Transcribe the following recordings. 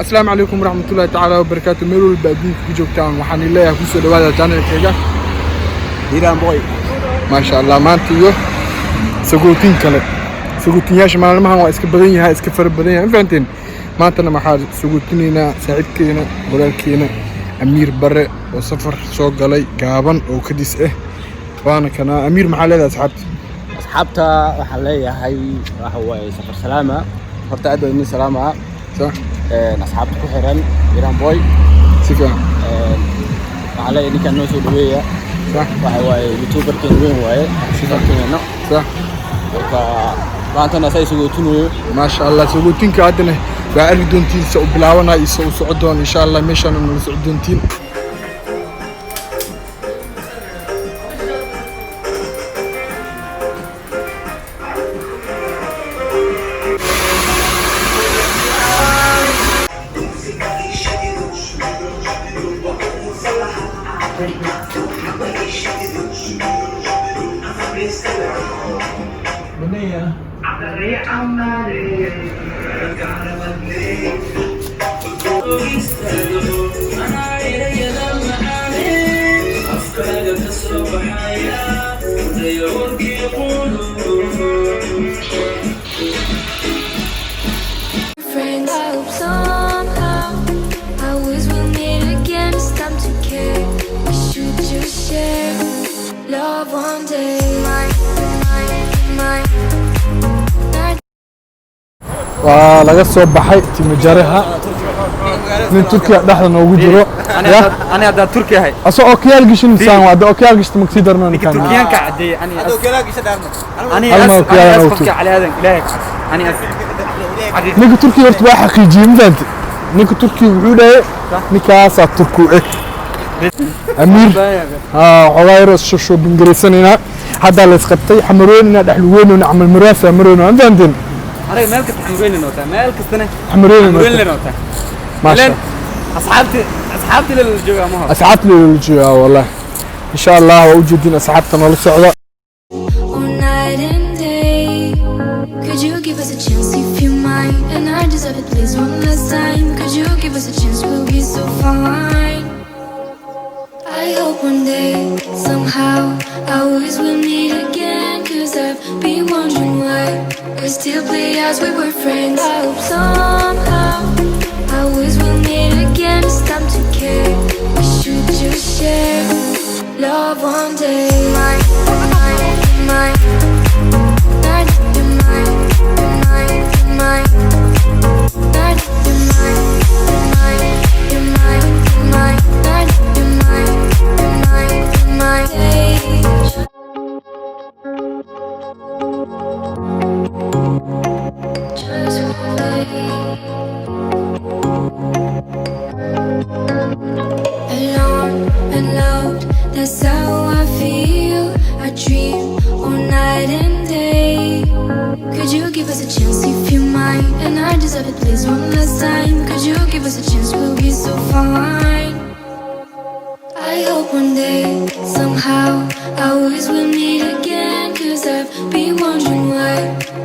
السلام عليكم ورحمة الله تعالى وبركاته. ميرو البادين في جوكتان وحن الله يكون سلوى جانا كذا ديران بوي ما شاء الله ما أنتيو سقوطين كله سقوطين ياش ما لهم هوا إسكبرين هاي إسكفر بدين فهمتين ما أنتنا محل سقوطيننا سعيد كينا بلال كينا أمير برا وسفر سوق علي جابن وكديس وأنا كان أمير محل هذا أصحابته وحلي هاي هو سفر سلامة horta aad weyn salaama صح asxaabta ku xiran Iran boy sifa على إني كان نوصل دوية صح وهو يوتيوبر كان وين واي صح كنا صح فأنتنا سيسوقون ما شاء الله سوقتين كعدنا بعرف دونتين سو بلاونا يسوي صعدون إن شاء الله مشان إنه صعدونتين laga soo baxay timajaraha من تركيا دحنا نوجو جرو أنا هذا تركيا هاي أصلا أوكيال قش إنسان وهذا أوكيال قش مكسيدر نون كان تركيا كعدي أنا أوكيال قش دارنا أنا أسقط على هذا لا أنا نيك تركيا ارتباع حقيقي مدنت نيك تركيا وعوده نيكاسا تركو أمير عواير شو بنجريسنا هذا اللي سقطي حمرين دحلوين ونعمل مراسة مرون عندنا أنا مالك حمرين نوتا مالك السنة حمرين نوتا ما شاء الله أصحابتي للجوا مهر أصحابتي للجوا والله إن شاء الله ووجودين أصحابتنا للسعودة We still play as we were friends. I hope somehow I always will meet again. It's time to care. We should just share love one day. Mine, mine, mine. Not you're mine, you're mine, you're mine. Not you're mine, you're mine, you're mine, you're mine. Not you're mine, you're mine, you're mine. Alone and loved, that's how I feel. I dream all night and day. Could you give us a chance if you mind? And I deserve it, please, one last time. Could you give us a chance, we'll be so fine. I hope one day, somehow, I always will meet again. Cause I've been wondering why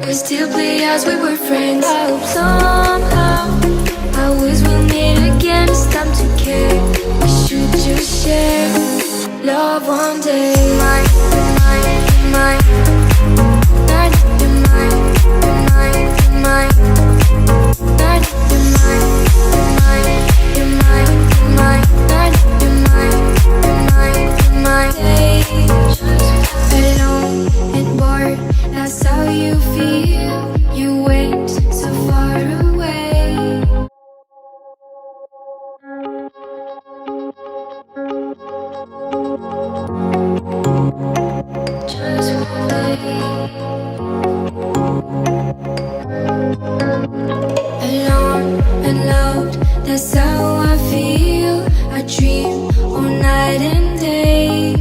we still play as we were friends. I hope somehow I always will meet again. It's time to care. We should just share love one day. Mine, mine, mine. Not you're mine, you're mine, you're mine. Not you're mine, you're mine, you're mine, you're mine. Not you're mine, you're mine, you're mine. Alone and bored, that's how you feel. You went so far away. Just alone and loved, that's how I feel. I dream all night and day.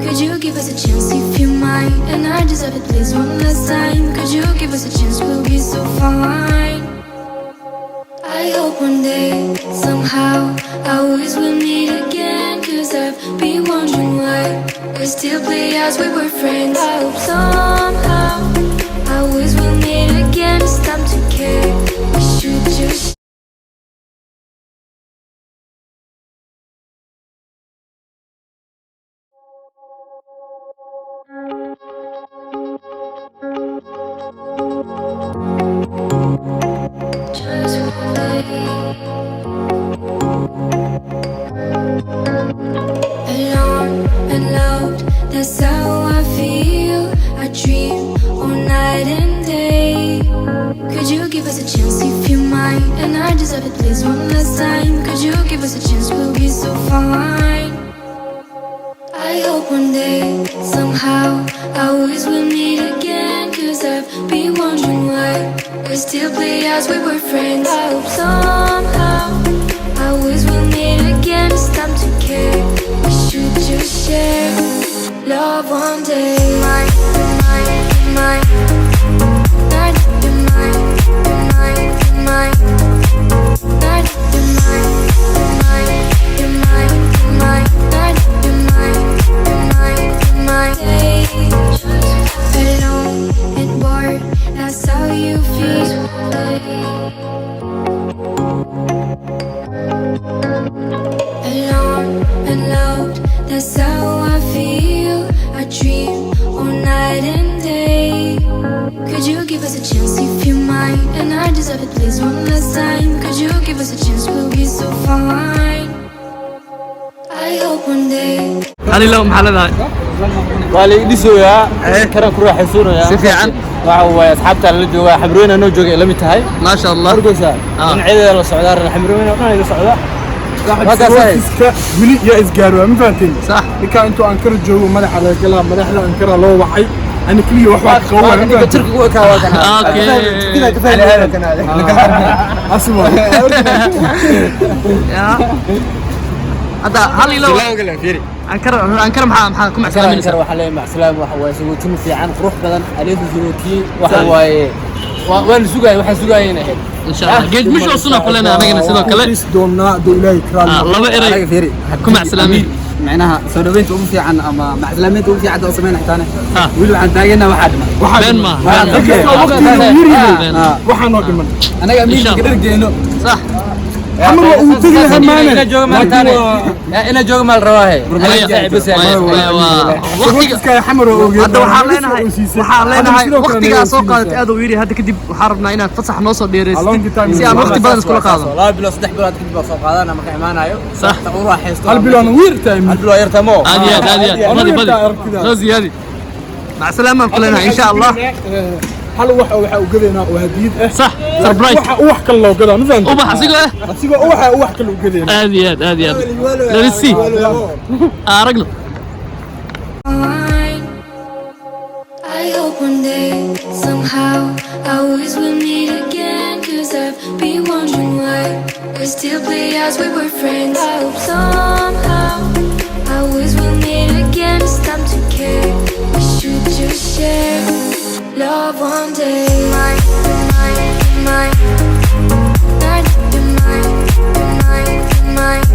Could you give us a chance if you mind? And I deserve it, please, one last time. Could you give us a chance, we'll be so fine. I hope one day, somehow, I always will meet again. Cause I've been wondering why we still play as we were friends. I hope somehow I always will meet again. It's time to care. We should just Just one day. Alone and loved, that's how I feel. I dream all night and day. Could you give us a chance if you mind? And I deserve it, please, one last time. Could you give us a chance? We'll be so fine. I hope one day, somehow, I always will meet again. Cause I've been wondering why we still play as we were friends. I hope somehow, I always will meet again. It's time to care. We should just share love one day. Mine, mine, mine. Night, you're mine, you're mine, you're mine. Night, you're mine, you're mine, you're mine, you're mine. Night, you're mine, you're mine, you're mine. Alone and bored, that's how you feel. Alone and loved, that's how I feel. I dream all night and day. Could you give us a chance if you mind? And I deserve it, please, one last time. Could you give us a chance? We'll be so fine. I hope one day. علي لو محلها والي ديسويا كرا كروح حسونيا سيفي عن وهو أصحابته اللي جوا حبرونا إنه جوا لم يتهاي ما شاء الله أرجوسا من عيد السعودية حبرونا وكان يجوا السعودية واحد سويسكا ولي يا إسجارو ما فهمتني صح لكن أنتوا أنكر الجو ملح على الكلام ملح لا أنكر الله وحي أنا كلي واحد قوي أنا بترك جوا كواكنا كذا كفاية هذا كان هذا أسمع هذا هالي لو أنكر محاكم مع سلامة أنكر وحلي مع سلامة وحوي سويتون في عن روح بدن عليه سويتي وحوي وين سوقي وحن سوقي هنا إن شاء الله قلت مش وصلنا كلنا أنا جينا سيدو كله دومنا دولي كرام الله بقري فيري كم مع سلامة معناها سودوينت أم في عن أما مع سلامة أم في عدا وسمين حتانة ويلو عن تاجنا واحد بين ما waxaan oo dhiman أنا أمين قدر جينو صح ama waa uu tagi lahaa maana ina jooga maal rawaahe waqtiga xamar oo ogeey hadda waxaan leenahay waqtiga soo qaadatay aad u yiri hadda kadib waxaan rabnaa inaad fasax noo soo dheereysid si aan waqti badan iskula qaadano 2 bilood 3 bilood kadib soo qaadana marka imaanayo صح taquura haysto hal bilood wiirtay hal bilood yartamo عادي بدي soo ziyaadi مع سلامة كلنا إن شاء الله hal wax oo waxa uu gadeena oo hadiyad ah صح سربرايز wax kale loo gadaa ma fahanteen وبح سيقول wax kale uu gadeena هذه لرسي رجل I hope one day, somehow, I always will meet again. Cause I've been wondering why we still play as we were friends. I hope somehow, I always will meet again. It's time to care. We should just share love one day. Mine, mine, mine. Night, you're mine, you're mine, you're mine.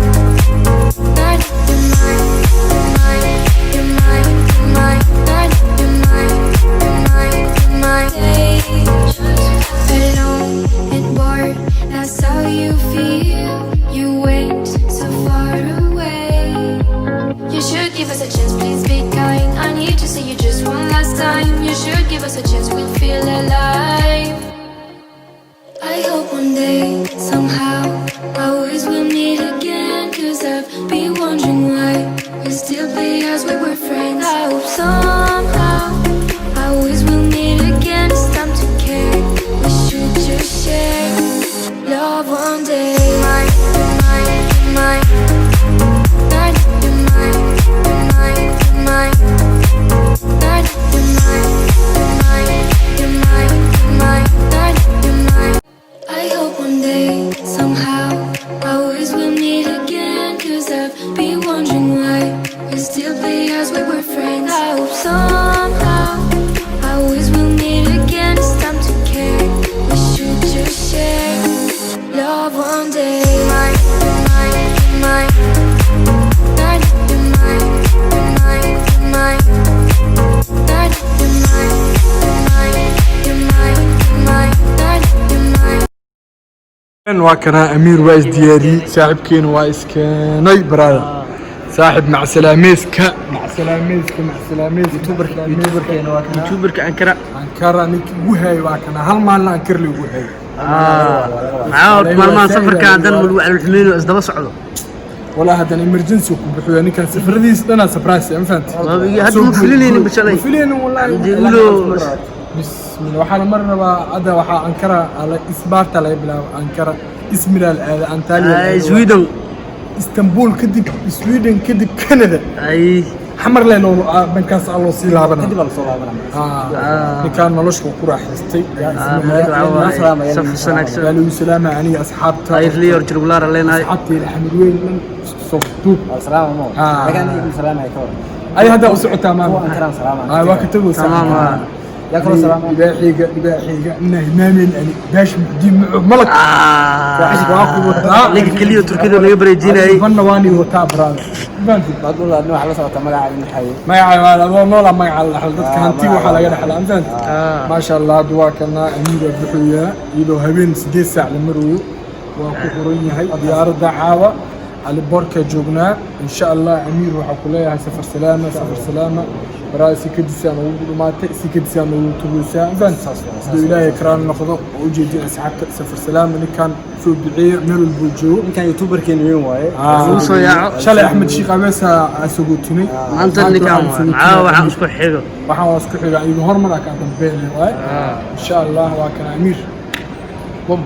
Night, you're mine, you're mine, you're mine, you're mine. Night, you're mine, you're mine, you're mine. Alone and bored, that's how you feel. You went so far away. You should give us a chance, please be kind. I need to see you just one last time. You should give us a chance, we'll feel alive. I hope one day, somehow, I always will meet again. Cause I've been wondering why we still play as we were friends. I hope somehow, I always will meet again. It's time to care. We should just share love one day. Mine, mine, mine. Night, you're mine, you're mine, you're mine. Night, you're mine, you're mine, you're mine, you're mine. Night, you're mine. I hope one day, somehow, I always will meet again. Cause I've been wondering why we still play as we were friends. I hope somehow, I always will meet again. It's time to care. We should just share love one day. Mine, mine, mine. Night, you're mine, you're mine, you're mine. Night, you're mine, you're mine, you're mine, you're mine. Night, you're mine. وكنا أمير وايس دياري صاحب كين وايس كناي برادا صاحب مع سلاميس سلاميز يوتيوبر كينا واكنا youtuberka ankara أنكرا نك وهاي واكنا هل ما لنا أنكر لي وهاي معاود maalmahan safarka hadan mul waxa xumeeyo isdaba socdo والله هذا emergency وكبحوا يعني كان سفر دي أنا سبرايس يعني فهمت هذا مفلين بشلي مفلين والله يقولوا بسم الله وحنا مرة هذا وحا أنكرا على إسبارتا لا يبلا أنكرا اسم أنتاليا سويدن اسطنبول كدب سويدن كدب كندا اي حمر لينو بنكاس الله سيلابنا كدب الله كان ملوش قرا حستي صف سنه قالوا سلامة يعني أصحابته اي لي رجلار لنا أصحابتي الحمد وين من صفتوب سلامة مو لكن سلامة يكور أي هذا أسعد تمام أنكرا سلامة وكتبوا تمام ياكلوا سلامة يباحيقة إنه نامين يعني باش مقديم ملك لك كليو تركيا اللي يبريدينا اي فنواني وتاب براد بقول انه حلا صوت ما قاعد نحيي ما يعلى والله ما يعلى حلقتك هانتي وحلا قاعد حلا انت ما شاء الله دواكنا امير بخويا يدو هبين 6 ساعه لمرو وكورين هي ديار دعاوه على بوركا جوجنا ان شاء الله امير waxa ku leeyahay safar salaama baraasi kadisaan ugu dhumaatay si kadisaan ugu tuusaa intaan ilaahay karaan noqdo oo jeedin asxaabta safar salaama ninkan soo duceeyo meel buujiyo ninkan youtuber keen weyn waaye soo yaaco shalay axmed shiiq abeesa asugutini maanta ninkan waxaan isku xigo waxaan isku xigaa igu hormar ka dambeeyay waaye insha Allah waa kan amir bom